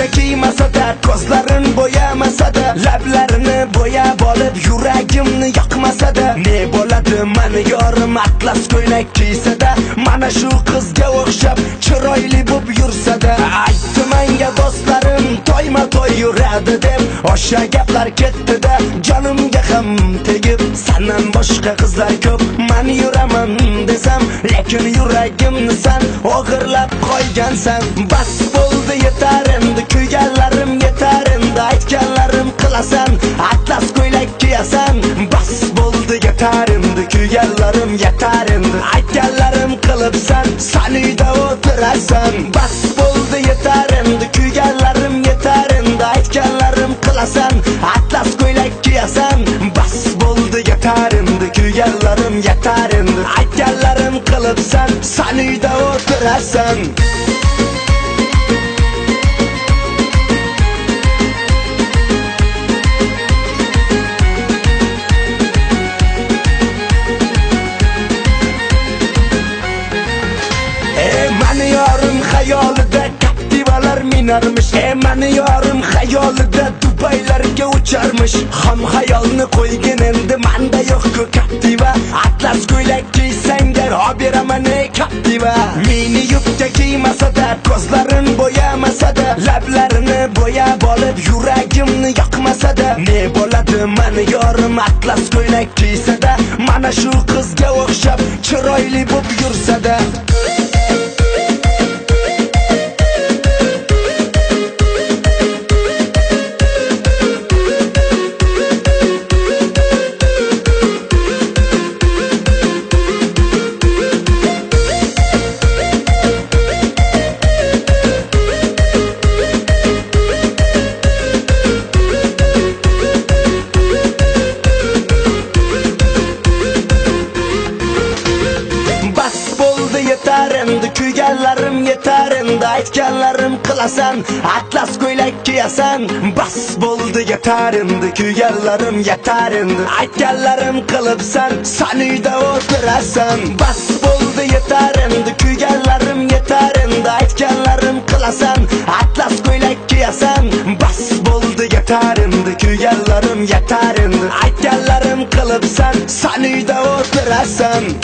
yubda kiymasa-da, ko'zlarin bo'yamasa-da, lablarini bo'yab olib yuragimni yoqmasa-da, ne bo'ladi mani yorim atlas ko'ylak kiysa-da, mana shu qizga o'xshab chiroyli bo'p yursa-da. Aytdi menga do'stlarim to'yma to'y yuradi deb, o'sha gaplar ketdi-da, jonimga ham tegib, sandan boshqa qizlar ko'p, men yuraman desam, lekin yuragimni san o'g'irlab qo'ygansan. Bas bo'ldi, yetar endi, kuyganlarim yetar endi, aytganlarim qilasan, atlas ko'ylak kiyasan. Bas bo'ldi, yetar endi, kuyganlarim yetar endi, aytganlarim qilibsan, san uyda o'tirasan. Bas bo'ldi, yetar endi, kuyganlarim yetar endi, aytganlarim qilasan, atlas ko'ylak kiyasan. Bas bo'ldi, yetar endi, kuyganlarim yetar endi, aytganlarim qilibsan, san uyda o'tirasan. Mani yorim xayolida kaptivalar minarmish, mani yorim xayolida Dubaylarga ucharmish. Ham xayolni qo'ygin endi, menda yo'q-ku kaptiva, atlas ko'ylak kiysang gar oberaman kaptiva. Meni yubda kiymasa-da, ko'zlarin bo'yamasa-da, lablarini bo'yab olib yuragimni yoqmasa-da, ne bo'ladi mani yorim atlas ko'ylak kiysa-da, mana shu qizga o'xshab chiroyli bo'p yursa-da. Yetar endi, kuyganlarim yetar endi, aytganlarim qilasan, atlas ko'ylak kiyasan. Bas bo'ldi, yetar endi, kuyganlarim yetar endi, aytganlarim qilibsan, san uyda o'tirasan. Bas bo'ldi, yetar endi, kuyganlarim yetar endi, aytganlarim qilasan, atlas ko'ylak kiyasan. Bas bo'ldi, yetar endi, kuyganlarim yetar endi, aytganlarim qilibsan, san uyda o'tirasan.